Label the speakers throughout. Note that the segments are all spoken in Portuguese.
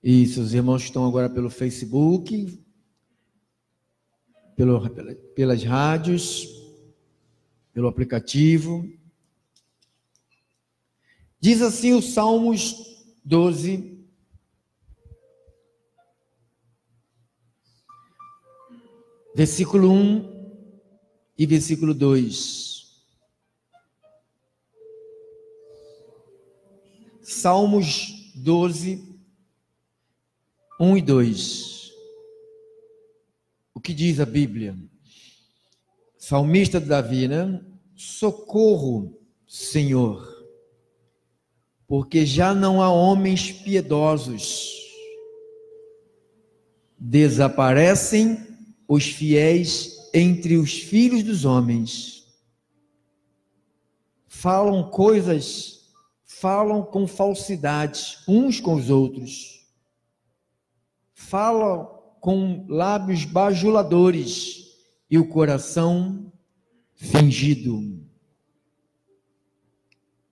Speaker 1: Isso, os irmãos que estão agora pelo Facebook, pelas rádios, pelo aplicativo. Diz assim o Salmos 12, versículo 1 e versículo 2. Salmos 12, 1 e 2. O que diz a Bíblia? Salmista Davi, né? Socorro, Senhor, porque já não há homens piedosos. Desaparecem os fiéis entre os filhos dos homens. Falam com falsidade uns com os outros. Falam com lábios bajuladores e o coração fingido.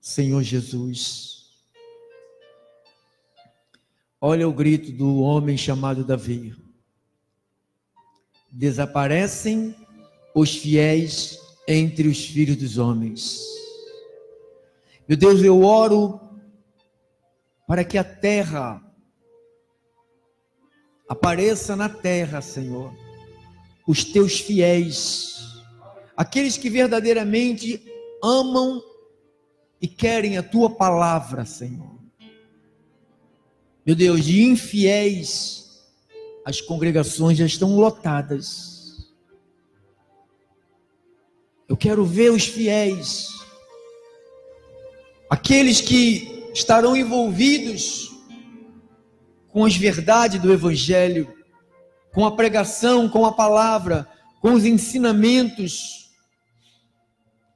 Speaker 1: Senhor Jesus, olha o grito do homem chamado Davi. Desaparecem os fiéis entre os filhos dos homens. Meu Deus, eu oro para que a terra apareça na terra, Senhor, os teus fiéis, aqueles que verdadeiramente amam e querem a tua palavra, Senhor. Meu Deus, de infiéis, as congregações já estão lotadas. Eu quero ver os fiéis, aqueles que estarão envolvidos com as verdades do Evangelho, com a pregação, com a palavra, com os ensinamentos,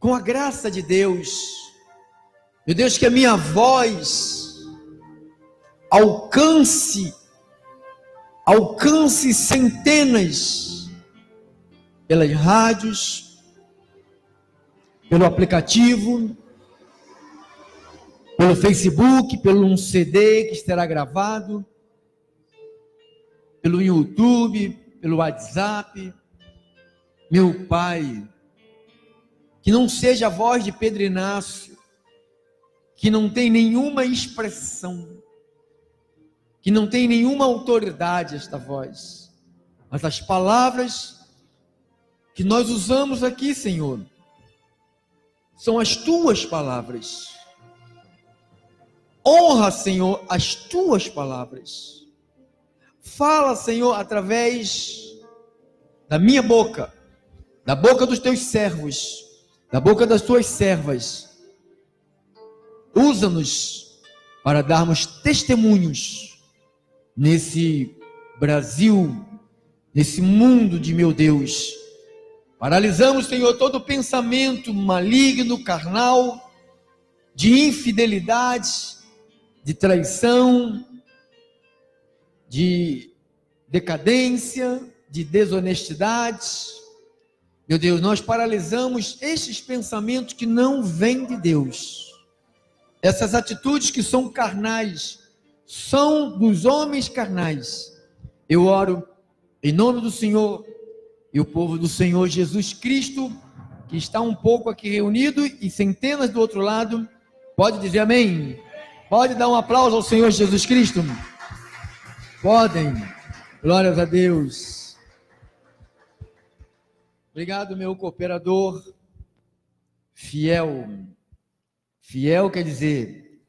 Speaker 1: com a graça de Deus. Meu Deus, que a minha voz alcance centenas pelas rádios, pelo aplicativo, pelo Facebook, pelo um CD que será gravado, pelo YouTube, pelo WhatsApp. Meu Pai, que não seja a voz de Pedro Inácio, que não tem nenhuma expressão, que não tem nenhuma autoridade esta voz, mas as palavras que nós usamos aqui, Senhor, são as tuas palavras. Honra, Senhor, as tuas palavras. Fala, Senhor, através da minha boca, da boca dos teus servos, da boca das tuas servas. Usa-nos para darmos testemunhos nesse Brasil, nesse mundo de meu Deus. Paralisamos, Senhor, todo pensamento maligno, carnal, de infidelidade, de traição, de decadência, de desonestidade. Meu Deus, nós paralisamos estes pensamentos que não vêm de Deus. Essas atitudes que são carnais, são dos homens carnais. Eu oro em nome do Senhor e o povo do Senhor Jesus Cristo, que está um pouco aqui reunido e centenas do outro lado, pode dizer amém? Pode dar um aplauso ao Senhor Jesus Cristo? Podem. Glórias a Deus. Obrigado, meu cooperador fiel. Fiel quer dizer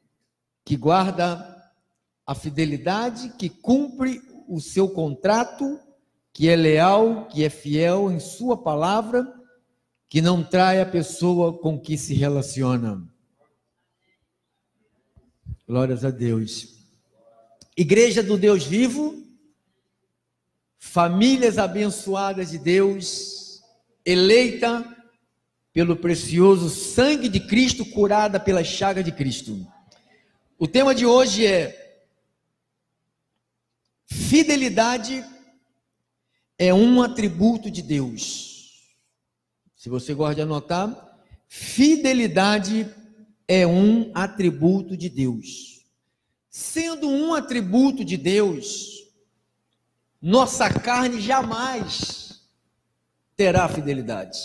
Speaker 1: que guarda a fidelidade, que cumpre o seu contrato, que é leal, que é fiel em sua palavra, que não trai a pessoa com que se relaciona. Glórias a Deus. Igreja do Deus vivo, famílias abençoadas de Deus, eleita pelo precioso sangue de Cristo, curada pelas chagas de Cristo. O tema de hoje é: fidelidade é um atributo de Deus. Se você gosta de anotar, fidelidade é um atributo de Deus. sendo um atributo de Deus, nossa carne jamais terá fidelidade.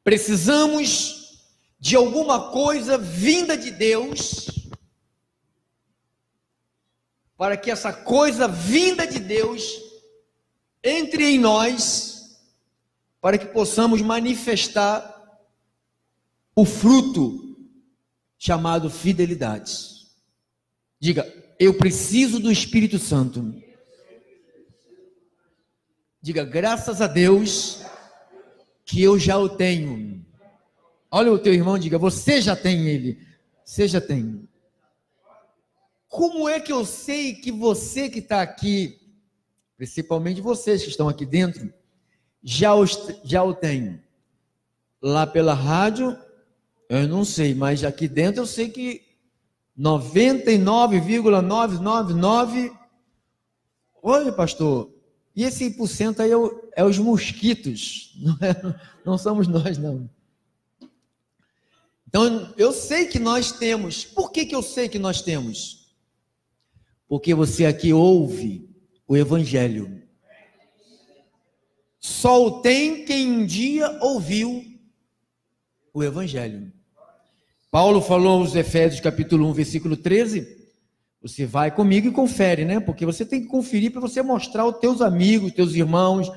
Speaker 1: Precisamos de alguma coisa vinda de Deus, para que essa coisa vinda de Deus entre em nós, para que possamos manifestar o fruto chamado fidelidade. Diga, eu preciso do Espírito Santo. Diga, graças a Deus que eu já o tenho. Olha o teu irmão, diga, você já tem ele. Você já tem. Como é que eu sei que você que está aqui, principalmente vocês que estão aqui dentro, já o tem? Lá pela rádio, eu não sei, mas aqui dentro eu sei que 99,999. Olha, pastor, e esse % aí é os mosquitos, não somos nós, não. Então, eu sei que nós temos. Por que eu sei que nós temos? Porque você aqui ouve o Evangelho. Só o tem quem um dia ouviu o Evangelho. Paulo falou aos Efésios capítulo 1, versículo 13. Você vai comigo e confere, né? Porque você tem que conferir para você mostrar aos teus amigos, teus irmãos,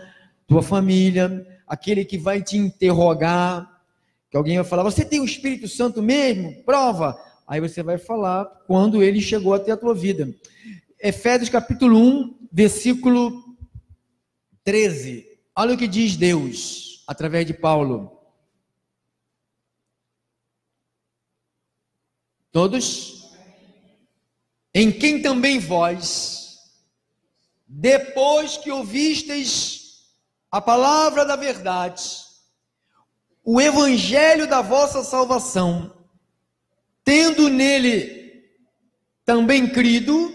Speaker 1: tua família, aquele que vai te interrogar, que alguém vai falar, você tem o Espírito Santo mesmo? Prova. Aí você vai falar quando ele chegou até a tua vida. Efésios capítulo 1, versículo 13. Olha o que diz Deus, através de Paulo. Todos? Em quem também vós, depois que ouvistes a palavra da verdade, o evangelho da vossa salvação, tendo nele também crido, o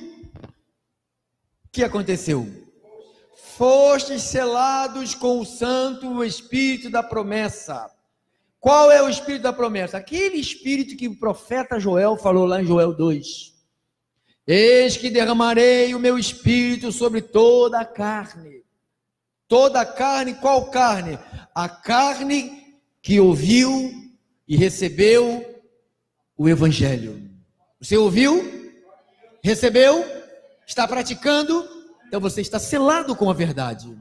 Speaker 1: que aconteceu? Fostes selados com o Santo Espírito da promessa. Qual é o Espírito da promessa? Aquele Espírito que o profeta Joel falou lá em Joel 2. Eis que derramarei o meu Espírito sobre toda a carne. Toda a carne, qual carne? A carne que ouviu e recebeu o Evangelho. Você ouviu? Recebeu? Está praticando? Então você está selado com a verdade.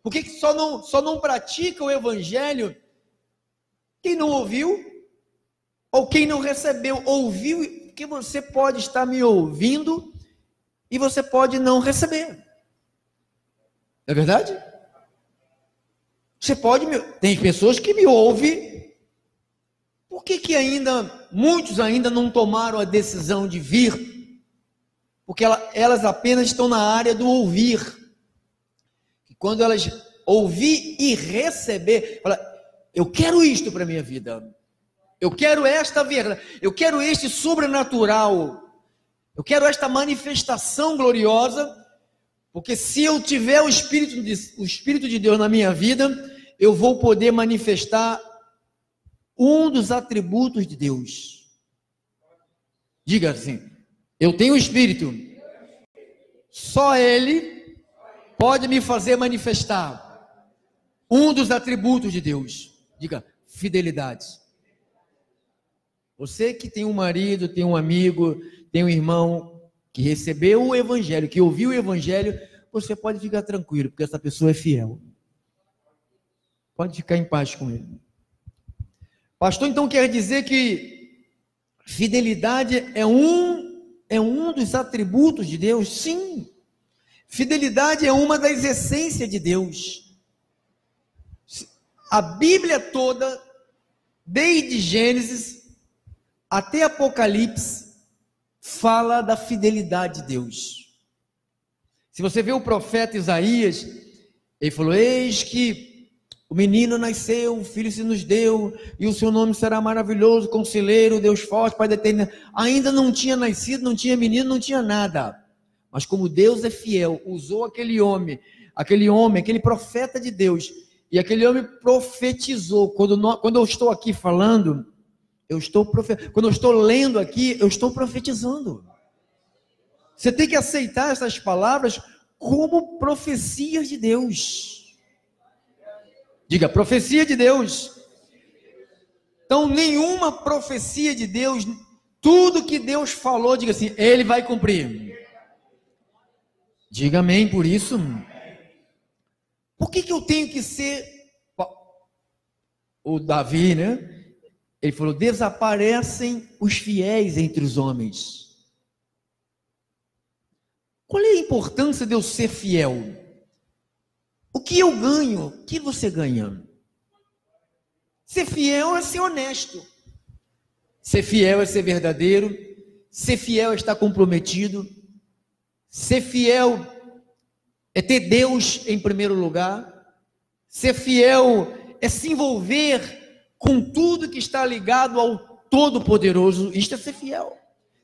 Speaker 1: Por que só não pratica o Evangelho quem não ouviu? Ou quem não recebeu? Ouviu, porque você pode estar me ouvindo e você pode não receber. Não é verdade? Você pode tem pessoas que me ouvem. Por que ainda, muitos ainda não tomaram a decisão de vir? Porque elas apenas estão na área do ouvir. E quando elas ouvir e receber, fala, eu quero isto para a minha vida. Eu quero esta verdade. Eu quero este sobrenatural. Eu quero esta manifestação gloriosa. Porque se eu tiver o Espírito de Deus na minha vida, eu vou poder manifestar um dos atributos de Deus. Diga assim, eu tenho o Espírito, só Ele pode me fazer manifestar um dos atributos de Deus. Diga, fidelidade. Você que tem um marido, tem um amigo, tem um irmão que recebeu o Evangelho, que ouviu o Evangelho, você pode ficar tranquilo, porque essa pessoa é fiel. Pode ficar em paz com ele. Pastor, então quer dizer que fidelidade é um dos atributos de Deus? Sim. Fidelidade é uma das essências de Deus. A Bíblia toda, desde Gênesis até Apocalipse, fala da fidelidade de Deus. Se você vê o profeta Isaías, ele falou, eis que o menino nasceu, o filho se nos deu, e o seu nome será maravilhoso, conselheiro, Deus forte, Pai da eternidade. Ainda não tinha nascido, não tinha menino, não tinha nada. Mas como Deus é fiel, usou aquele homem, aquele profeta de Deus, e aquele homem profetizou. Quando eu estou aqui falando, Quando eu estou lendo aqui, eu estou profetizando. Você tem que aceitar essas palavras como profecias de Deus. Diga, profecia de Deus. Então, nenhuma profecia de Deus, tudo que Deus falou, diga assim, Ele vai cumprir. Diga amém por isso. Por que eu tenho que ser... O Davi, né? Ele falou, desaparecem os fiéis entre os homens. Qual é a importância de eu ser fiel? O que eu ganho? O que você ganha? Ser fiel é ser honesto. Ser fiel é ser verdadeiro. Ser fiel é estar comprometido. Ser fiel é ter Deus em primeiro lugar. Ser fiel é se envolver com tudo que está ligado ao Todo-Poderoso. Isto é ser fiel.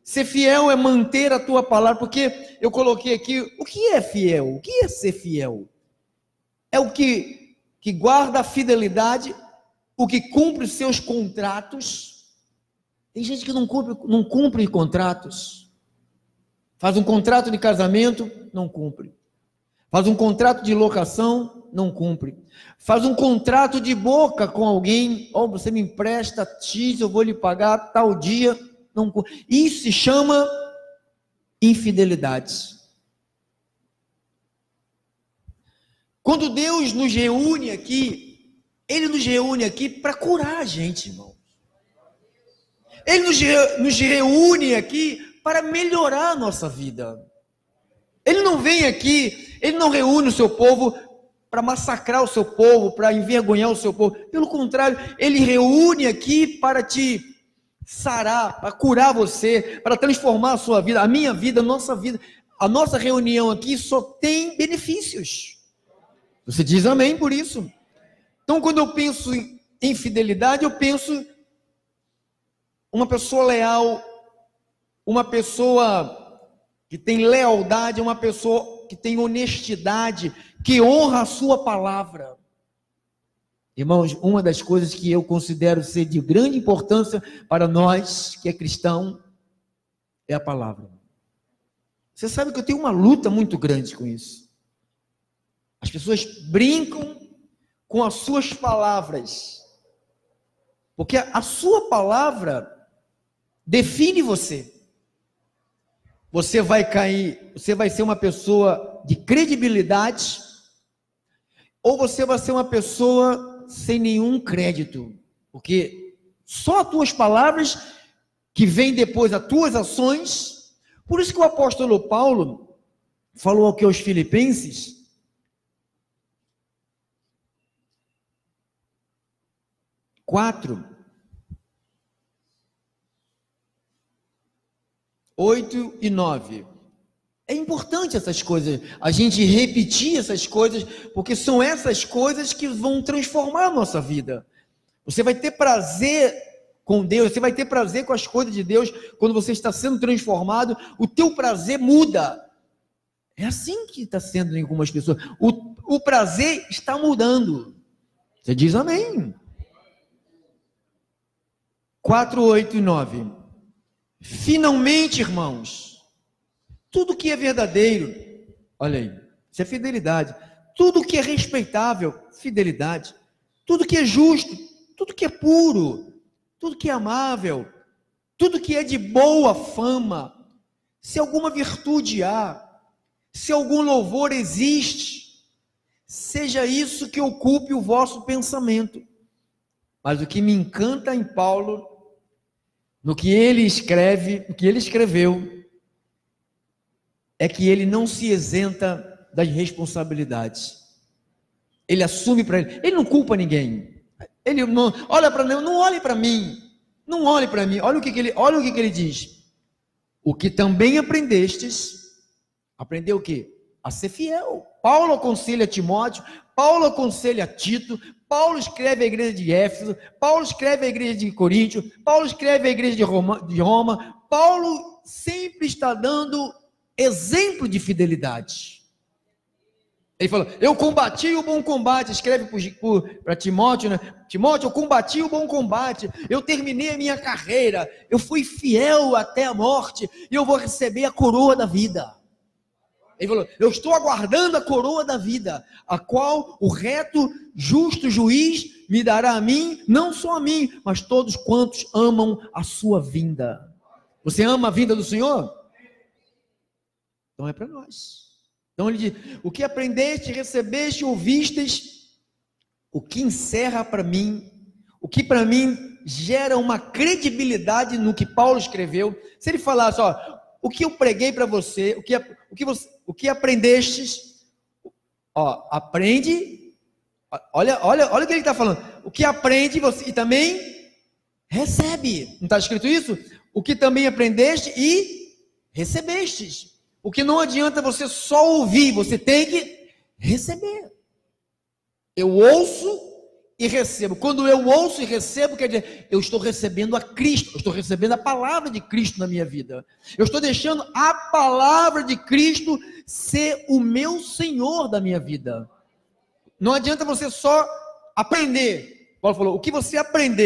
Speaker 1: Ser fiel é manter a tua palavra, porque eu coloquei aqui, o que é fiel? O que é ser fiel? É o que guarda a fidelidade, o que cumpre os seus contratos. Tem gente que não cumpre contratos. Faz um contrato de casamento, não cumpre. Faz um contrato de locação, não cumpre. Faz um contrato de boca com alguém, você me empresta X, eu vou lhe pagar tal dia, não cumpre. Isso se chama infidelidade. Quando Deus nos reúne aqui, Ele nos reúne aqui para curar a gente, irmão. Ele nos reúne aqui para melhorar a nossa vida. Ele não vem aqui, Ele não reúne o seu povo para massacrar o seu povo, para envergonhar o seu povo. Pelo contrário, Ele reúne aqui para te sarar, para curar você, para transformar a sua vida, a minha vida, a nossa vida. A nossa reunião aqui só tem benefícios. Você diz amém por isso. Então, quando eu penso em fidelidade, eu penso uma pessoa leal, uma pessoa que tem lealdade, uma pessoa que tem honestidade, que honra a sua palavra. Irmãos, uma das coisas que eu considero ser de grande importância para nós, que é cristão, é a palavra. Você sabe que eu tenho uma luta muito grande com isso. As pessoas brincam com as suas palavras, porque a sua palavra define você. Você vai cair, você vai ser uma pessoa de credibilidade, ou você vai ser uma pessoa sem nenhum crédito, porque só as tuas palavras que vêm depois das tuas ações. Por isso que o apóstolo Paulo falou aqui aos Filipenses, 4, 8 e 9. É importante essas coisas, a gente repetir essas coisas, porque são essas coisas que vão transformar a nossa vida. Você vai ter prazer com Deus, você vai ter prazer com as coisas de Deus, quando você está sendo transformado, o teu prazer muda. É assim que está sendo em algumas pessoas. O prazer está mudando. Você diz amém. 4, 8 e 9. Finalmente, irmãos, tudo que é verdadeiro, olha aí, isso é fidelidade. Tudo que é respeitável, fidelidade. Tudo que é justo, tudo que é puro, tudo que é amável, tudo que é de boa fama, se alguma virtude há, se algum louvor existe, seja isso que ocupe o vosso pensamento. Mas o que me encanta em Paulo, no que ele escreve, no que ele escreveu, é que ele não se isenta das responsabilidades. Ele assume para ele. Ele não culpa ninguém. Ele não olha para mim, não olhe para mim. Não olhe para mim. Olha o que ele diz. O que também aprendestes, aprendeu o quê? A ser fiel. Paulo aconselha Timóteo, Paulo aconselha Tito, Paulo escreve à igreja de Éfeso, Paulo escreve à igreja de Coríntio, Paulo escreve à igreja de Roma. Paulo sempre está dando exemplo de fidelidade. Ele falou, eu combati o bom combate, escreve para Timóteo, né? Timóteo, eu combati o bom combate, eu terminei a minha carreira, eu fui fiel até a morte, e eu vou receber a coroa da vida. Ele falou, eu estou aguardando a coroa da vida, a qual o reto, justo juiz me dará a mim, não só a mim, mas todos quantos amam a sua vinda. Você ama a vinda do Senhor? Então é para nós. Então ele diz, o que aprendeste, recebeste, ouvistes, o que encerra para mim, o que para mim gera uma credibilidade no que Paulo escreveu. Se ele falasse, ó, o que eu preguei para você, o que aprendestes, ó, aprende, olha o que ele está falando, o que aprende você e também recebe, não está escrito isso? O que também aprendeste e recebestes. O que não adianta você só ouvir, você tem que receber. Eu ouço e recebo. Quando eu ouço e recebo, quer dizer, eu estou recebendo a Cristo, eu estou recebendo a palavra de Cristo na minha vida. Eu estou deixando a palavra de Cristo ser o meu Senhor da minha vida. Não adianta você só aprender. Paulo falou, o que você aprendeste,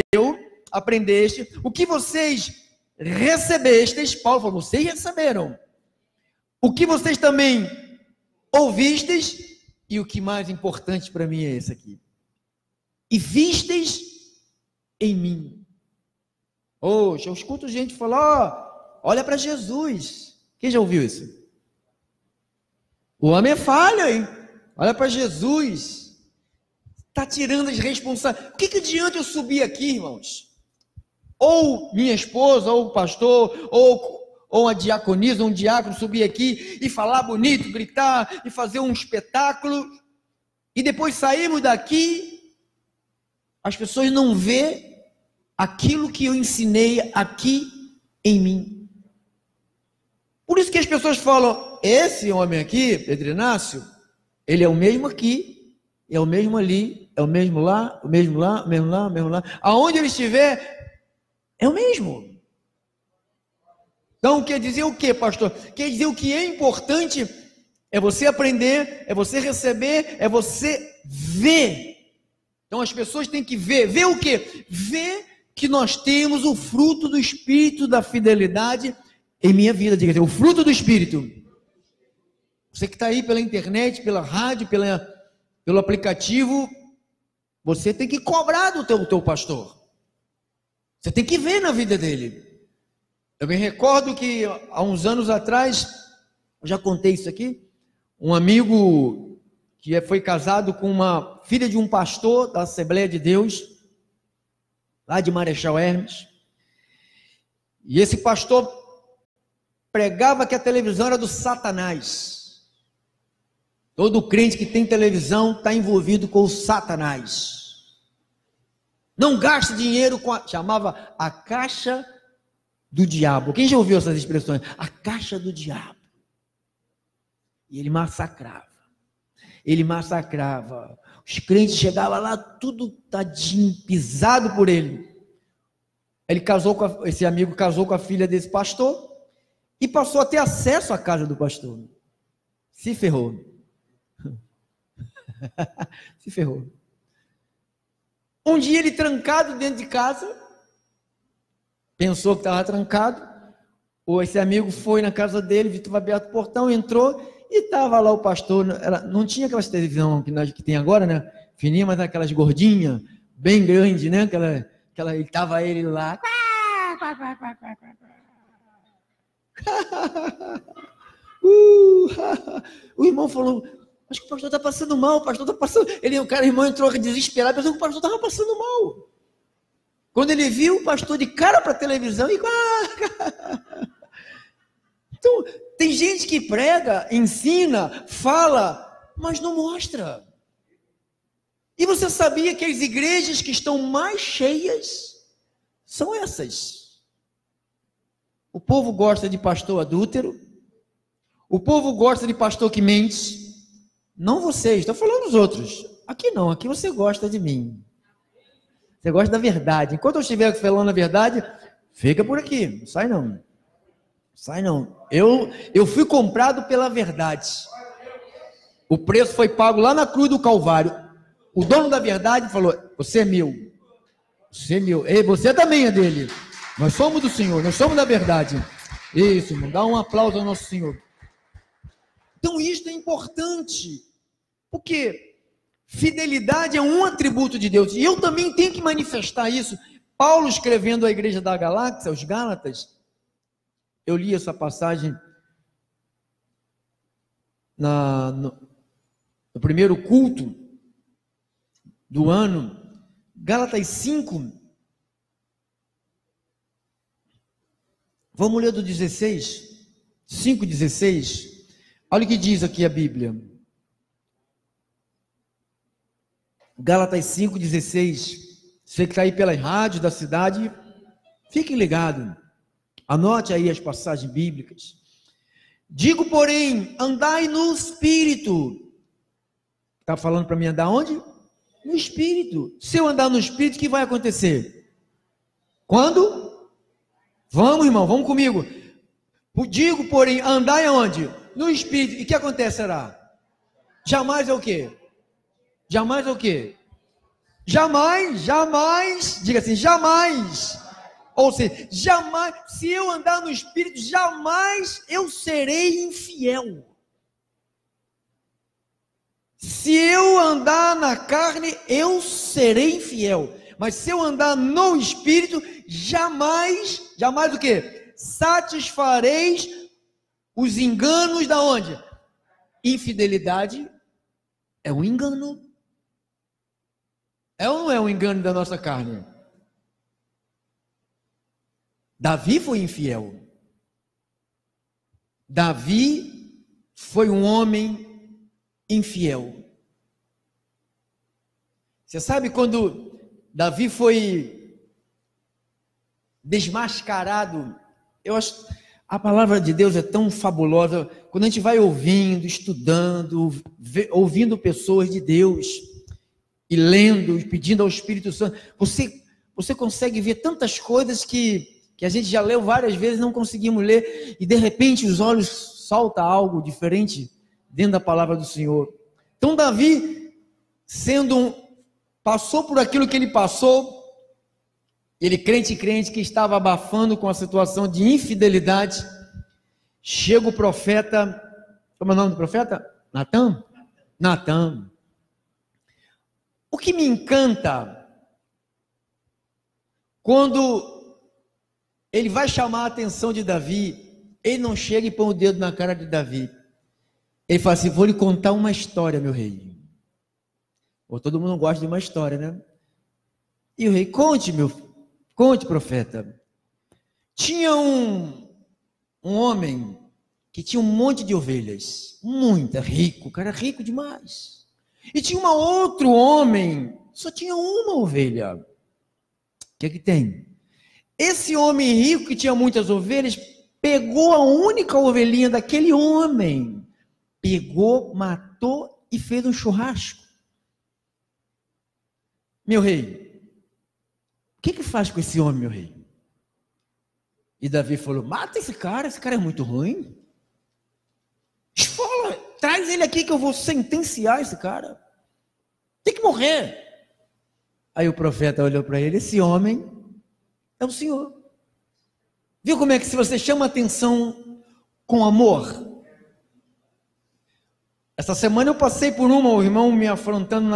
Speaker 1: o que vocês recebestes, Paulo falou, vocês receberam. O que vocês também ouvistes, e o que mais importante para mim é esse aqui. E vistes em mim. Hoje eu escuto gente falar, olha para Jesus. Quem já ouviu isso? O homem é falho, hein? Olha para Jesus. Está tirando as responsabilidades. O que adianta eu subir aqui, irmãos? Ou minha esposa, ou o pastor, ou uma diaconisa, um diácono subir aqui e falar bonito, gritar e fazer um espetáculo, e depois sairmos daqui, as pessoas não vê aquilo que eu ensinei aqui em mim. Por isso que as pessoas falam, esse homem aqui, Pedro Inácio, ele é o mesmo aqui, é o mesmo ali, é o mesmo lá, o mesmo lá, o mesmo lá, o mesmo lá, aonde ele estiver, é o mesmo. Então, quer dizer o que, pastor? Quer dizer o que é importante é você aprender, é você receber, é você ver. Então, as pessoas têm que ver. Ver o quê? Ver que nós temos o fruto do Espírito da fidelidade em minha vida. Diga, o fruto do Espírito. Você que está aí pela internet, pela rádio, pelo aplicativo, você tem que cobrar do teu pastor. Você tem que ver na vida dele. Eu me recordo que há uns anos atrás, eu já contei isso aqui, um amigo que foi casado com uma filha de um pastor da Assembleia de Deus, lá de Marechal Hermes, e esse pastor pregava que a televisão era do Satanás. Todo crente que tem televisão está envolvido com o Satanás. Não gasta dinheiro chamava a caixa do diabo. Quem já ouviu essas expressões? A caixa do diabo. E ele massacrava. Os crentes chegavam lá, tudo tadinho, pisado por ele. Esse amigo casou com a filha desse pastor e passou a ter acesso à casa do pastor. Se ferrou. Se ferrou. Um dia ele trancado dentro de casa, pensou que estava trancado, ou esse amigo foi na casa dele, viu aberto o portão, entrou, e estava lá o pastor, não tinha aquelas televisão que tem agora, né, fininha, mas aquelas gordinhas, bem grande, né, estava ele lá, o irmão falou, acho que o pastor está passando mal, o irmão entrou desesperado, pensou que o pastor estava passando mal. Quando ele viu o pastor de cara para a televisão, então, tem gente que prega, ensina, fala, mas não mostra. E você sabia que as igrejas que estão mais cheias são essas? O povo gosta de pastor adúltero, o povo gosta de pastor que mente. Não vocês, estou falando dos outros. Aqui não, aqui você gosta de mim. Você gosta da verdade. Enquanto eu estiver falando a verdade, fica por aqui. Não sai não. Sai não. Eu fui comprado pela verdade. O preço foi pago lá na cruz do Calvário. O dono da verdade falou: você é meu. Você é meu. E você também é dele. Nós somos do Senhor, nós somos da verdade. Isso, irmão. Dá um aplauso ao nosso Senhor. Então, isso é importante. Porque fidelidade é um atributo de Deus. E eu também tenho que manifestar isso. Paulo, escrevendo à igreja da Galáxia, aos Gálatas, eu li essa passagem no primeiro culto do ano, Gálatas 5. Vamos ler do 16, 5:16. Olha o que diz aqui a Bíblia. Gálatas 5:16. Você que está aí pelas rádios da cidade, fique ligado. Anote aí as passagens bíblicas. Digo, porém, andai no Espírito. Está falando para mim andar onde? No Espírito. Se eu andar no Espírito, o que vai acontecer? Quando? Vamos, irmão, vamos comigo. Digo, porém, andai aonde? No Espírito. E o que acontecerá? Jamais é o quê? Jamais é o quê? Jamais, jamais, diga assim, jamais. Ou seja, jamais, se eu andar no Espírito, jamais eu serei infiel. Se eu andar na carne, eu serei infiel. Mas se eu andar no Espírito, jamais o quê? Satisfareis os enganos da onde? Infidelidade é um engano. É ou não é um engano da nossa carne? Davi foi infiel. Davi foi um homem infiel. Você sabe quando Davi foi desmascarado? Eu acho a palavra de Deus é tão fabulosa. Quando a gente vai ouvindo, estudando, ouvindo pessoas de Deus e lendo, e pedindo ao Espírito Santo, você consegue ver tantas coisas que a gente já leu várias vezes, não conseguimos ler, e de repente os olhos salta algo diferente dentro da palavra do Senhor. Então Davi, passou por aquilo que ele passou, ele crente que estava abafando com a situação de infidelidade, chega o profeta, como é o nome do profeta? Natã. O que me encanta, quando ele vai chamar a atenção de Davi, ele não chega e põe o dedo na cara de Davi. Ele fala assim: vou lhe contar uma história, meu rei. Ou todo mundo gosta de uma história, né? E o rei: conte, profeta. Tinha um homem que tinha um monte de ovelhas, rico, cara rico demais. E tinha um outro homem, só tinha uma ovelha. O que é que tem? Esse homem rico que tinha muitas ovelhas, pegou a única ovelhinha daquele homem, pegou, matou e fez um churrasco. Meu rei, o que faz com esse homem, meu rei? E Davi falou: mata esse cara é muito ruim. Esfola, traz ele aqui que eu vou sentenciar esse cara. Tem que morrer. Aí o profeta olhou para ele: esse homem é o Senhor. Viu como é que se você chama atenção com amor? Essa semana eu passei por o irmão me afrontando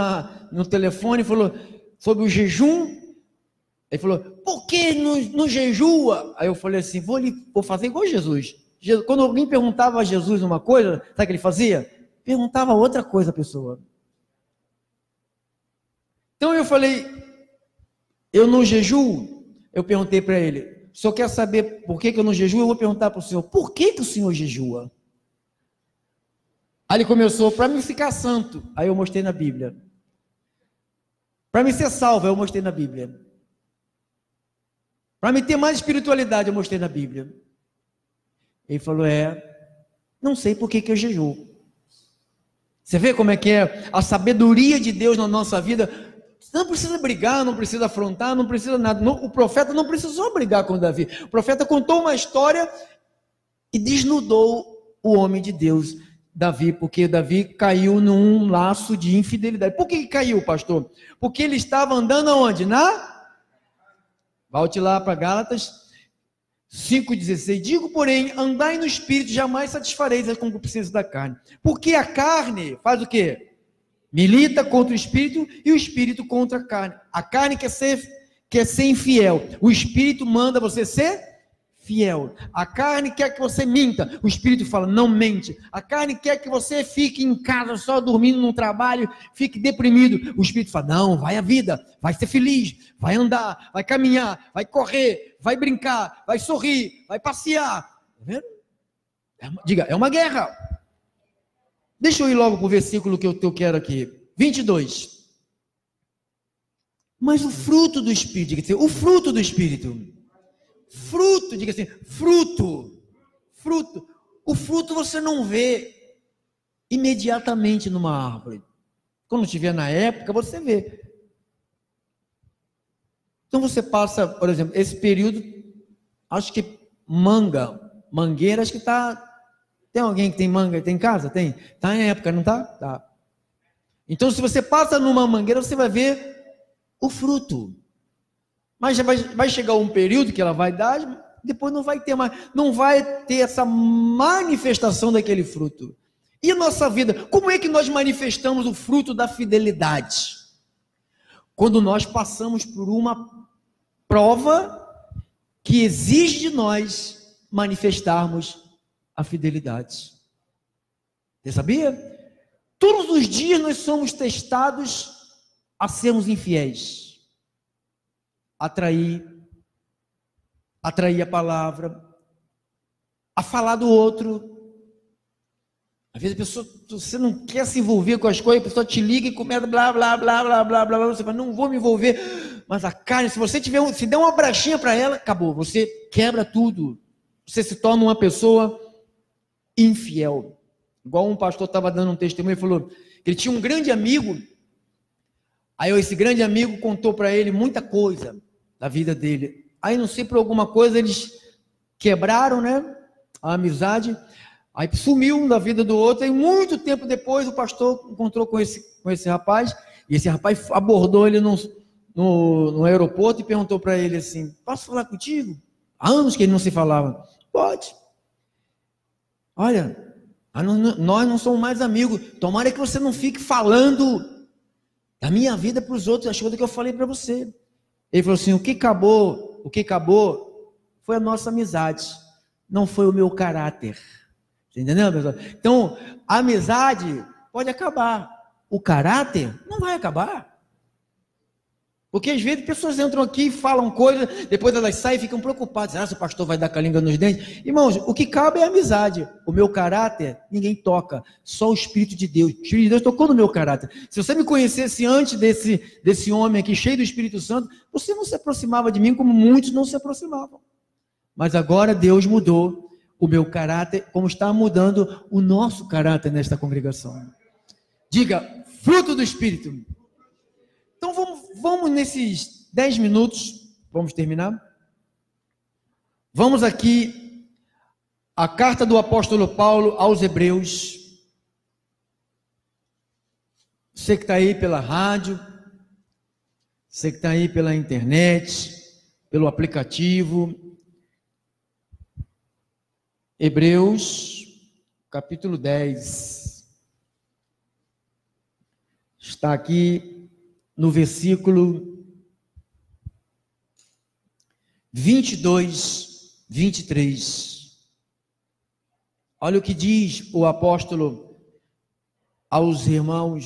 Speaker 1: no telefone, falou sobre o jejum. Ele falou: por que não jejua? Aí eu falei assim: vou fazer igual Jesus. Quando alguém perguntava a Jesus uma coisa, sabe o que ele fazia? Perguntava outra coisa à pessoa. Então eu falei: eu não jejuo. Eu perguntei para ele: o senhor quer saber por que eu não jejuo? Eu vou perguntar para o senhor: por que o senhor jejua? Aí ele começou: para me ficar santo. Aí eu mostrei na Bíblia. Para me ser salvo, eu mostrei na Bíblia. Para me ter mais espiritualidade, eu mostrei na Bíblia. Ele falou: não sei por que eu jejuo. Você vê como é que é a sabedoria de Deus na nossa vida? Você não precisa brigar, não precisa afrontar, não precisa nada. O profeta não precisou brigar com Davi. O profeta contou uma história e desnudou o homem de Deus. Davi, porque Davi caiu num laço de infidelidade. Por que caiu, pastor? Porque ele estava andando aonde? Volte lá para Gálatas 5,16. Digo, porém, andai no Espírito, jamais satisfareis a concupiscência da carne. Porque a carne faz o quê? Milita contra o Espírito e o Espírito contra a carne. A carne quer ser infiel. O Espírito manda você ser fiel. A carne quer que você minta. O Espírito fala, não mente. A carne quer que você fique em casa só dormindo no trabalho, fique deprimido. O Espírito fala, não, vai à vida, vai ser feliz, vai andar, vai caminhar, vai correr, vai brincar, vai sorrir, vai passear. Tá vendo? Diga, é uma guerra. Deixa eu ir logo para o versículo que eu quero aqui. 22. Mas o fruto do Espírito, diga assim, o fruto do Espírito. Fruto, diga assim, fruto. O fruto você não vê imediatamente numa árvore. Quando estiver na época, você vê. Então você passa, por exemplo, esse período, acho que mangueira, acho que está. Tem alguém que tem manga, tem em casa? Tem? Está em época, não está? Tá. Então, se você passa numa mangueira, você vai ver o fruto. Mas vai chegar um período que ela vai dar, depois não vai ter mais, não vai ter essa manifestação daquele fruto. E a nossa vida, como é que nós manifestamos o fruto da fidelidade? Quando nós passamos por uma prova que exige de nós manifestarmos a fidelidade. Você sabia? Todos os dias nós somos testados a sermos infiéis. Atrair a palavra, a falar do outro. Às vezes a pessoa, você não quer se envolver com as coisas, a pessoa te liga e começa blá, blá, blá, blá, blá, blá, você fala, não vou me envolver, mas a carne, se você se der uma brachinha para ela, acabou, você quebra tudo, você se torna uma pessoa infiel. Igual um pastor estava dando um testemunho, ele falou que ele tinha um grande amigo, aí esse grande amigo contou para ele muita coisa da vida dele. Aí não sei, por alguma coisa eles quebraram, né, a amizade, aí sumiu um da vida do outro, e muito tempo depois o pastor encontrou com esse rapaz, e esse rapaz abordou ele no aeroporto e perguntou para ele assim, posso falar contigo? Há anos que ele não se falava. Pode. Olha, nós não somos mais amigos, tomara que você não fique falando da minha vida para os outros, as coisas que eu falei para você. Ele falou assim, o que acabou foi a nossa amizade, não foi o meu caráter. Você entendeu, pessoal? Então, a amizade pode acabar, o caráter não vai acabar. Porque às vezes pessoas entram aqui e falam coisas, depois elas saem e ficam preocupadas. Será que o pastor vai dar com a língua nos dentes? Irmãos, o que cabe é a amizade. O meu caráter, ninguém toca. Só o Espírito de Deus. O Espírito de Deus tocou no meu caráter. Se você me conhecesse antes desse homem aqui, cheio do Espírito Santo, você não se aproximava de mim como muitos não se aproximavam. Mas agora Deus mudou o meu caráter, como está mudando o nosso caráter nesta congregação. Diga, fruto do Espírito. Então vamos nesses 10 minutos, vamos terminar. Vamos aqui, a carta do apóstolo Paulo aos Hebreus. Você que está aí pela rádio, você que está aí pela internet, pelo aplicativo. Hebreus, capítulo 10. Está aqui no versículo 22, 23. Olha o que diz o apóstolo aos irmãos,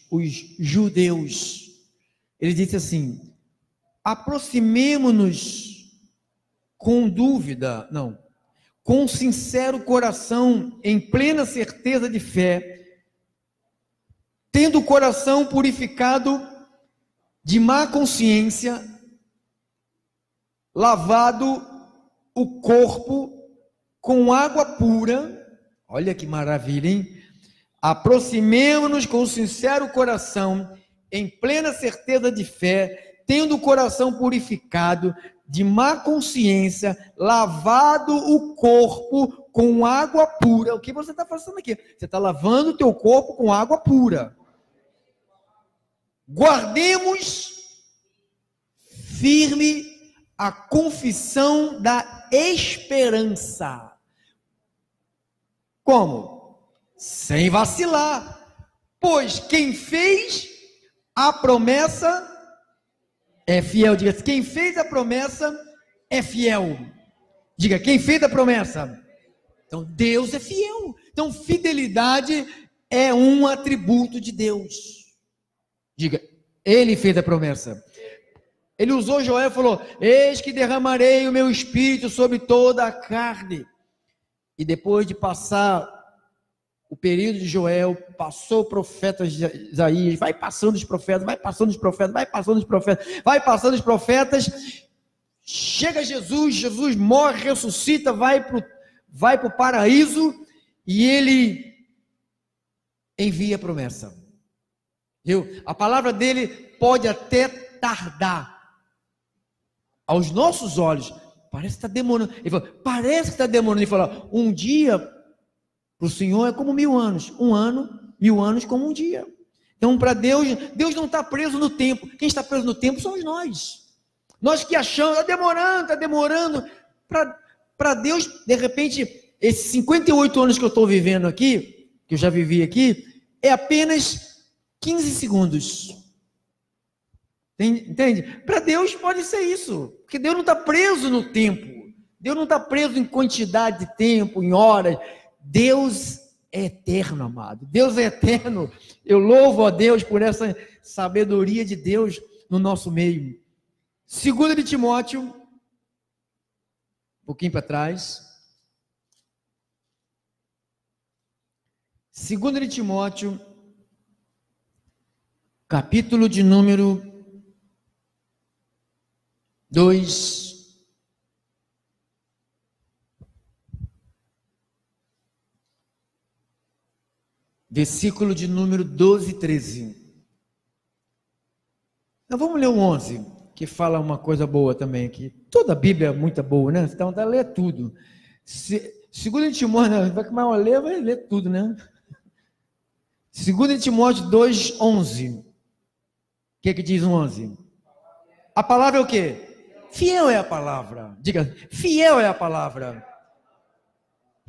Speaker 1: os judeus. Ele disse assim, aproximemo-nos com sincero coração, em plena certeza de fé, tendo o coração purificado de má consciência, lavado o corpo com água pura. Olha que maravilha, hein? Aproximemo-nos com sincero coração, em plena certeza de fé, tendo o coração purificado de má consciência, lavado o corpo com água pura. O que você está fazendo aqui? Você está lavando o teu corpo com água pura. Guardemos firme a confissão da esperança. Como? Sem vacilar. Pois quem fez a promessa é fiel. Diga, quem fez a promessa é fiel. Diga, quem fez a promessa? Então, Deus é fiel. Então, fidelidade é um atributo de Deus. Diga, Ele fez a promessa. Ele usou Joel e falou, eis que derramarei o meu espírito sobre toda a carne. E depois de passar o período de Joel, passou o profeta Isaías, vai passando os profetas, vai passando os profetas, vai passando os profetas, vai passando os profetas, chega Jesus, Jesus morre, ressuscita, vai para o paraíso, e ele envia a promessa. Viu? A palavra dele pode até tardar, aos nossos olhos, parece que está demorando. Ele falou, parece que está demorando. Ele falou, um dia para o Senhor é como 1000 anos, 1 ano, 1000 anos como um dia. Então, para Deus, Deus não está preso no tempo. Quem está preso no tempo somos nós. Nós que achamos, está demorando. Para Deus, de repente, esses 58 anos que eu estou vivendo aqui, que eu já vivi aqui, é apenas 15 segundos. Entende? Para Deus pode ser isso, porque Deus não está preso no tempo. Deus não está preso em quantidade de tempo, em horas. Deus é eterno, amado. Deus é eterno. Eu louvo a Deus por essa sabedoria de Deus no nosso meio. 2 de Timóteo, um pouquinho para trás. 2 de Timóteo, capítulo de número 2. Versículo de número 12 e 13. Então vamos ler o 11, que fala uma coisa boa também aqui. Toda a Bíblia é muito boa, né? Então dá ler tudo. Segundo Timóteo, vai ler tudo, né? 2 Timóteo 2, 11. O que diz o 11? A palavra é o quê? Fiel é a palavra. Diga, fiel é a palavra.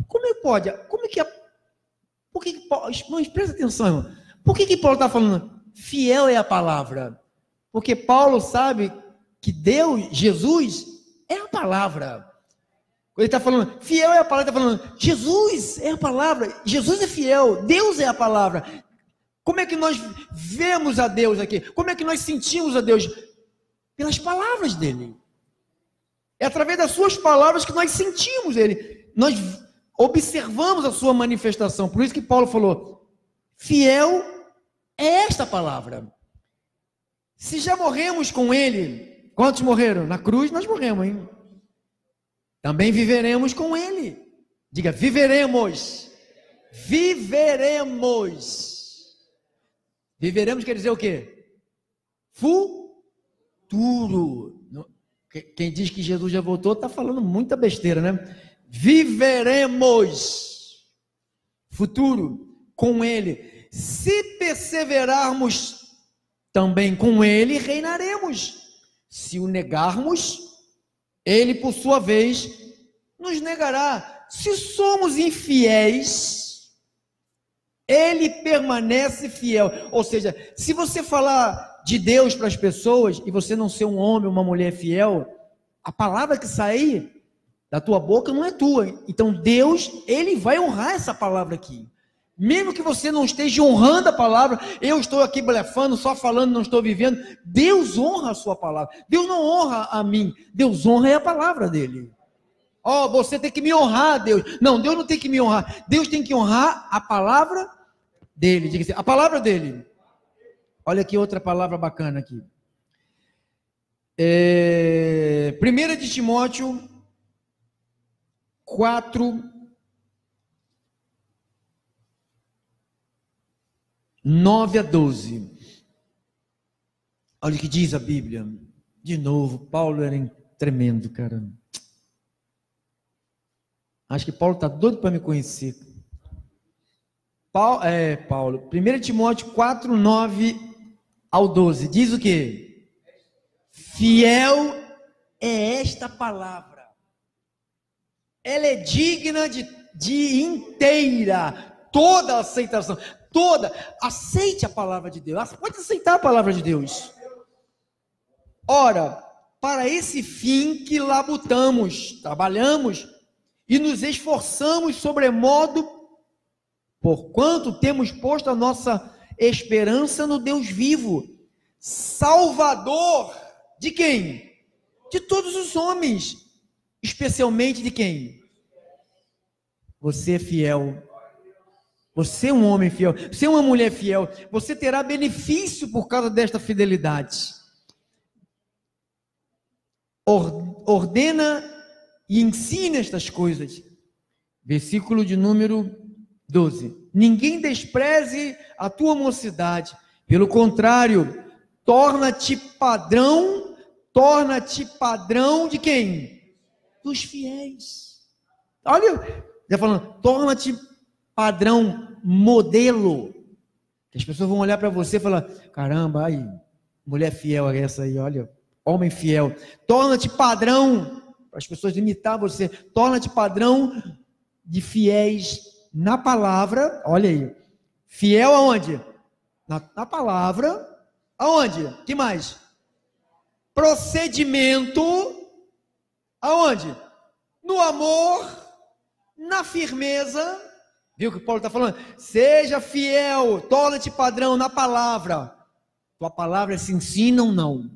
Speaker 1: Como é que pode? Como é que por que Paulo, irmãos, presta atenção, irmão. Por que Paulo está falando fiel é a palavra? Porque Paulo sabe que Deus, Jesus, é a palavra. Quando ele está falando fiel é a palavra, ele está falando Jesus é a palavra, Jesus é fiel, Deus é a palavra. Como é que nós vemos a Deus aqui? Como é que nós sentimos a Deus? Pelas palavras dele. É através das suas palavras que nós sentimos ele. Nós observamos a sua manifestação. Por isso que Paulo falou, fiel é esta palavra. Se já morremos com ele, quantos morreram? Na cruz nós morremos, hein? Também viveremos com ele. Diga, viveremos. Viveremos. Viveremos quer dizer o quê? Futuro. Quem diz que Jesus já voltou está falando muita besteira, né? Viveremos futuro com ele. Se perseverarmos também com ele, reinaremos. Se o negarmos, ele por sua vez nos negará. Se somos infiéis, ele permanece fiel. Ou seja, se você falar de Deus para as pessoas e você não ser um homem ou uma mulher fiel, a palavra que sair da tua boca não é tua. Então Deus, ele vai honrar essa palavra aqui. Mesmo que você não esteja honrando a palavra, eu estou aqui blefando, só falando, não estou vivendo. Deus honra a sua palavra. Deus não honra a mim. Deus honra a palavra dele. Você tem que me honrar, Deus. Não, Deus não tem que me honrar. Deus tem que honrar a palavra dele. Diga assim, a palavra dele. Olha aqui outra palavra bacana aqui. 1 de Timóteo 4, 9 a 12. Olha o que diz a Bíblia. De novo, Paulo era tremendo, cara. Acho que Paulo está doido para me conhecer. Paulo, 1 Timóteo 4, 9 ao 12, diz o quê? Fiel é esta palavra. Ela é digna de inteira, toda a aceitação. Toda, aceite a palavra de Deus. Pode aceitar a palavra de Deus. Ora, para esse fim que labutamos, trabalhamos e nos esforçamos sobremodo, porquanto temos posto a nossa esperança no Deus vivo, Salvador de quem? De todos os homens, especialmente de quem? Você é fiel. Você é um homem fiel, você é uma mulher fiel, você terá benefício por causa desta fidelidade. Ordena e ensina estas coisas. Versículo de número 12. Ninguém despreze a tua mocidade, pelo contrário, torna-te padrão de quem? Dos fiéis. Olha, já falando, torna-te padrão, modelo, que as pessoas vão olhar para você e falar, caramba, aí, mulher fiel é essa aí, olha, homem fiel, torna-te padrão, para as pessoas imitar você, torna-te padrão de fiéis na palavra, olha aí, fiel aonde? Na palavra, aonde? Que mais? Procedimento, aonde? No amor, na firmeza. Viu o que Paulo está falando? Seja fiel, torna-te padrão na palavra. Tua palavra se ensina ou não?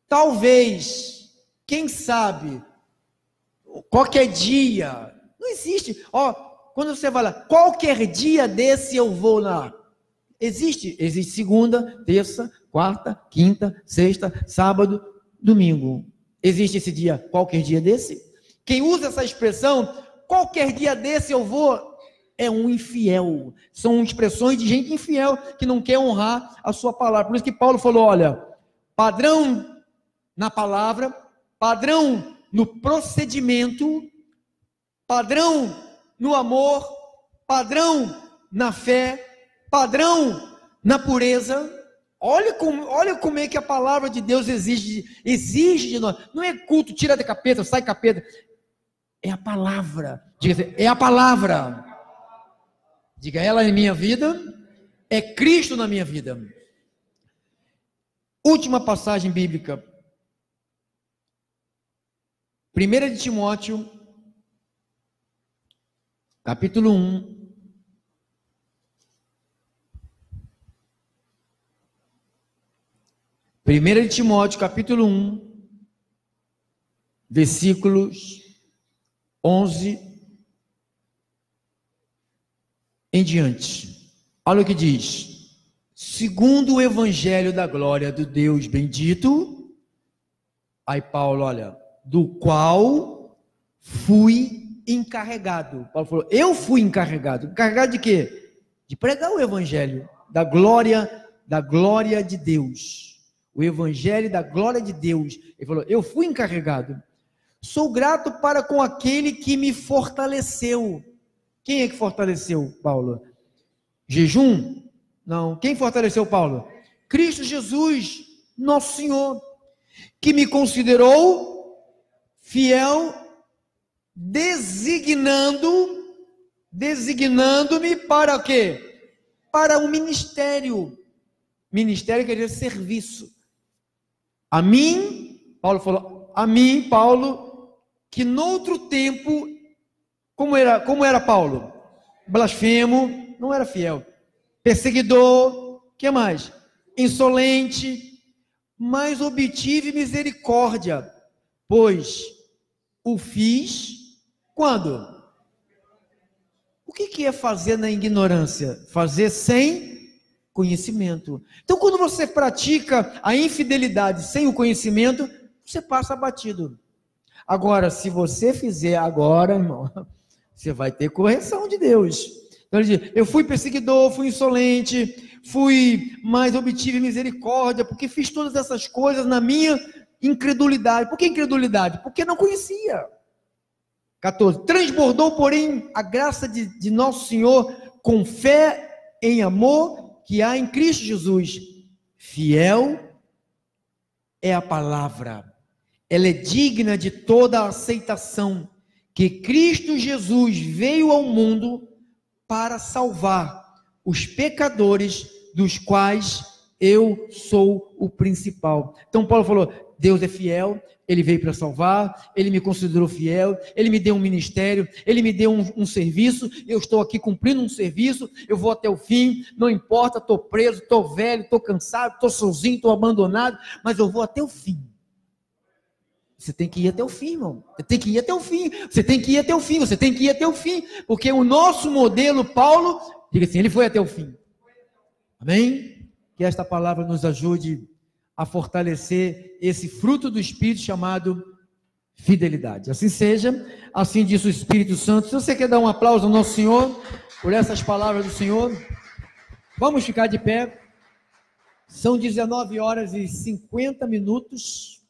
Speaker 1: Talvez, quem sabe, qualquer dia, não existe. Quando você vai lá, qualquer dia desse eu vou lá. Existe segunda, terça, quarta, quinta, sexta, sábado, domingo. Existe esse dia, qualquer dia desse? Quem usa essa expressão, qualquer dia desse eu vou, é um infiel. São expressões de gente infiel que não quer honrar a sua palavra. Por isso que Paulo falou, olha, padrão na palavra, padrão no procedimento, padrão no amor, padrão na fé, padrão na pureza. Olha como é que a palavra de Deus exige de nós. Não é culto, tira de capeta, sai capeta. É a palavra. Diga assim, é a palavra. Diga, ela em minha vida, é Cristo na minha vida. Última passagem bíblica. 1 de Timóteo, capítulo 1. Primeira de Timóteo, capítulo 1, versículos 11 em diante. Olha o que diz. Segundo o evangelho da glória do Deus bendito, aí Paulo, olha, do qual fui encarregado. Paulo falou, eu fui encarregado. Encarregado de quê? De pregar o evangelho da glória de Deus. O evangelho da glória de Deus. Ele falou, eu fui encarregado. Sou grato para com aquele que me fortaleceu. Quem é que fortaleceu Paulo? Jejum? Não. Quem fortaleceu Paulo? Cristo Jesus, nosso Senhor, que me considerou fiel, designando-me para o quê? Para um ministério. Ministério quer dizer serviço. A mim, Paulo falou, a mim, Paulo, que noutro tempo, como era Paulo? Blasfemo, não era fiel. Perseguidor, que mais? Insolente, mas obtive misericórdia, pois o fiz quando? O que é fazer na ignorância? Fazer sem conhecimento. Então, quando você pratica a infidelidade sem o conhecimento, você passa batido. Agora, se você fizer agora, irmão, você vai ter correção de Deus. Então, ele diz, eu fui perseguidor, fui insolente, mas obtive misericórdia, porque fiz todas essas coisas na minha incredulidade. Por que incredulidade? Porque não conhecia. 14. Transbordou, porém, a graça de nosso Senhor com fé em amor que há em Cristo Jesus. Fiel é a palavra. Ela é digna de toda a aceitação, que Cristo Jesus veio ao mundo para salvar os pecadores, dos quais eu sou o principal. Então Paulo falou, Deus é fiel, Ele veio para salvar, Ele me considerou fiel, Ele me deu um ministério, Ele me deu um serviço, eu estou aqui cumprindo um serviço, eu vou até o fim, não importa, estou preso, estou velho, estou cansado, estou sozinho, estou abandonado, mas eu vou até o fim. Você tem que ir até o fim, irmão. Você tem que ir até o fim. Você tem que ir até o fim. Você tem que ir até o fim. Porque o nosso modelo, Paulo, diga assim, ele foi até o fim. Amém? Que esta palavra nos ajude a fortalecer esse fruto do Espírito chamado fidelidade. Assim seja. Assim diz o Espírito Santo. Se você quer dar um aplauso ao nosso Senhor, por essas palavras do Senhor, vamos ficar de pé. São 19 horas e 50 minutos.